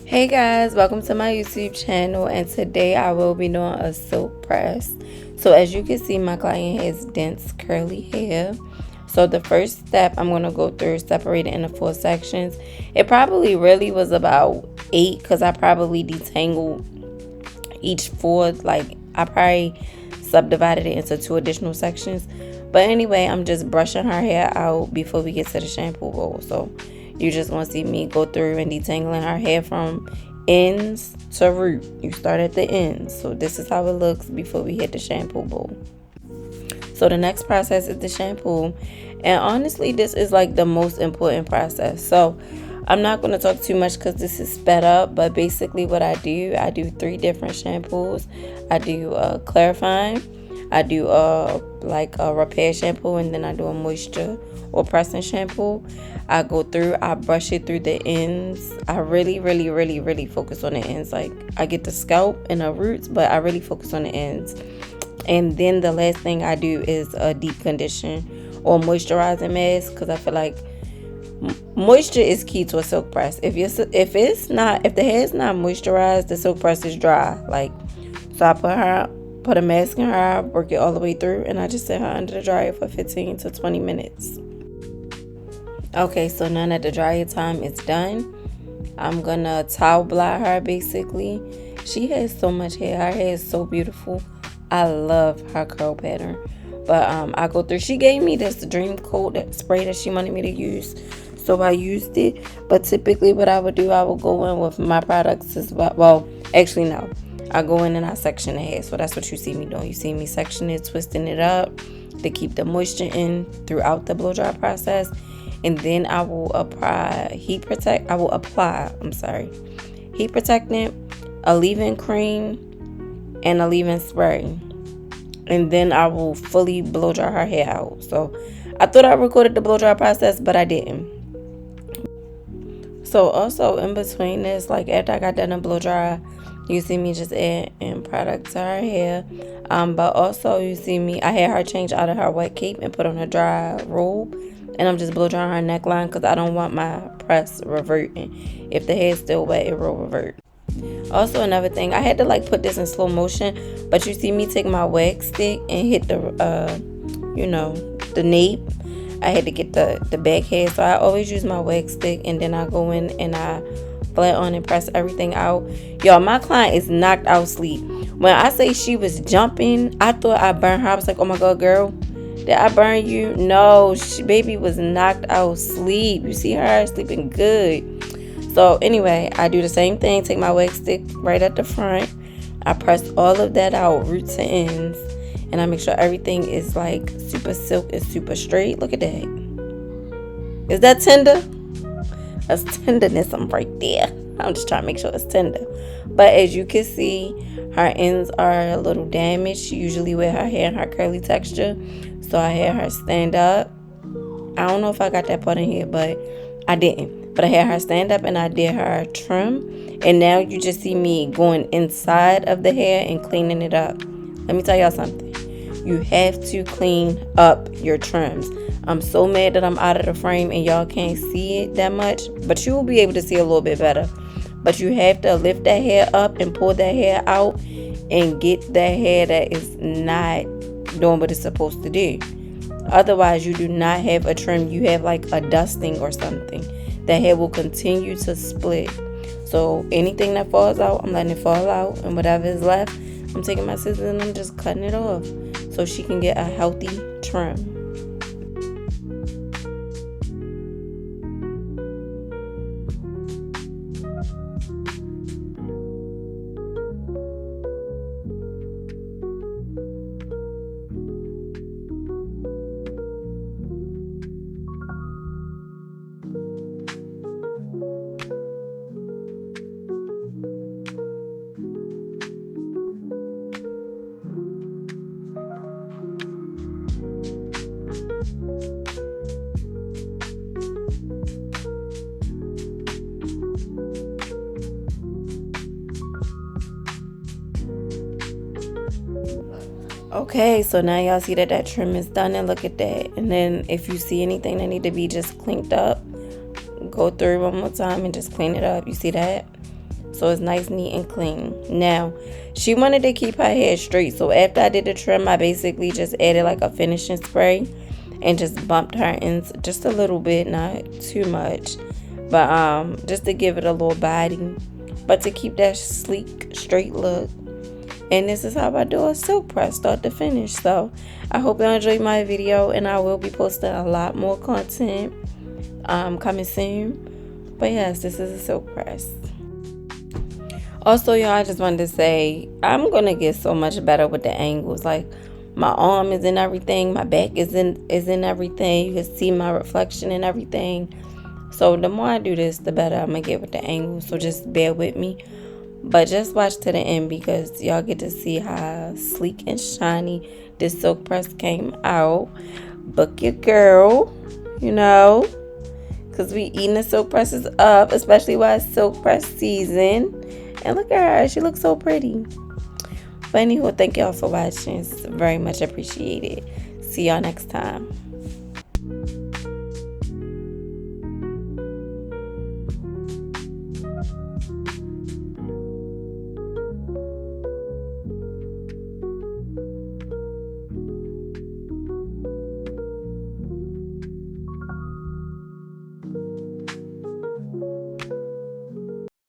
Hey guys, welcome to my YouTube channel, and today I will be doing a silk press. So as you can see, my client has dense curly hair. So the first step I'm going to go through is separate it into 4 sections. It probably really was about 8 because I probably detangled each 4. Like I probably subdivided it into 2 additional sections. But anyway, I'm just brushing her hair out before we get to the shampoo bowl. So you just want to see me go through and detangling her hair from ends to root. You start at the ends. So this is how it looks before we hit the shampoo bowl. So the next process is the shampoo. And honestly, this is like the most important process. So I'm not going to talk too much because this is sped up. But basically what I do 3 different shampoos. I do clarifying. I do like a repair shampoo, and then I do a moisture or pressing shampoo. I go through, I brush it through the ends. I really focus on the ends. Like I get the scalp and the roots, but I really focus on the ends. And then the last thing I do is a deep condition or moisturizing mask, because I feel like moisture is key to a silk press. If the hair is not moisturized, the silk press is dry. Like, so I put a mask in her, work it all the way through, and I just set her under the dryer for 15 to 20 minutes. Okay, so now that the dryer time is done, I'm gonna towel blot her basically. She has so much hair. Her hair is so beautiful. I love her curl pattern. But I go through. She gave me this dream coat, that spray that she wanted me to use. So I used it. But typically what I would do, I would go in with my products as well. Well, actually no. I go in and I section the hair. So that's what you see me doing. You see me sectioning it, twisting it up to keep the moisture in throughout the blow dry process. And then I will apply heat protectant, a leave-in cream, and a leave-in spray. And then I will fully blow dry her hair out. So I thought I recorded the blow dry process, but I didn't. So also in between this, like after I got done to blow dry, you see me just adding product to her hair. But also you see me, I had her change out of her wet cape and put on a dry robe. And I'm just blow drying her neckline because I don't want my press reverting. If the hair is still wet, it will revert. Also another thing, I had to like put this in slow motion, but you see me take my wax stick and hit the the nape. I had to get the back hair, so I always use my wax stick, and then I go in and I flat on and press everything out. Y'all, my client is knocked out sleep. When I say she was jumping, I thought I burned her. I was like, oh my god, girl, did I burn you? No, baby was knocked out sleep. You see her sleeping good. So anyway, I do the same thing. Take my wax stick right at the front. I press all of that out, roots to ends. And I make sure everything is like super silk and super straight. Look at that. Is that tender? That's tenderness right there. I'm just trying to make sure it's tender. But as you can see, her ends are a little damaged. Usually with her hair and her curly texture. So I had her stand up. I don't know if I got that part in here, but I didn't. But I had her stand up and I did her trim. And now you just see me going inside of the hair and cleaning it up. Let me tell y'all something. You have to clean up your trims. I'm so mad that I'm out of the frame and y'all can't see it that much. But you will be able to see a little bit better. But you have to lift that hair up and pull that hair out and get that hair that is not doing what it's supposed to do. Otherwise, you do not have a trim. You have like a dusting or something. The hair will continue to split. So anything that falls out, I'm letting it fall out. And whatever is left, I'm taking my scissors and I'm just cutting it off so she can get a healthy trim. Okay, so now y'all see that trim is done, and look at that. And then if you see anything that need to be just cleaned up, go through one more time and just clean it up. You see that? so it's nice, neat, and clean. Now, she wanted to keep her hair straight, so after I did the trim, I basically just added like a finishing spray and just bumped her ends just a little bit, not too much, but just to give it a little body, but to keep that sleek, straight look. And this is how I do a silk press, start to finish. So I hope you enjoyed my video, and I will be posting a lot more content coming soon. But yes, this is a silk press. Also, y'all, I just wanted to say I'm gonna get so much better with the angles. Like, my arm is in everything, my back is in everything. You can see my reflection and everything. So the more I do this, the better I'm gonna get with the angles. So just bear with me. But just watch to the end, because y'all get to see how sleek and shiny this silk press came out. Book your girl, you know, because we eating the silk presses up, especially while it's silk press season. And look at her, she looks so pretty. But anywho, thank y'all for watching. It's very much appreciated. See y'all next time.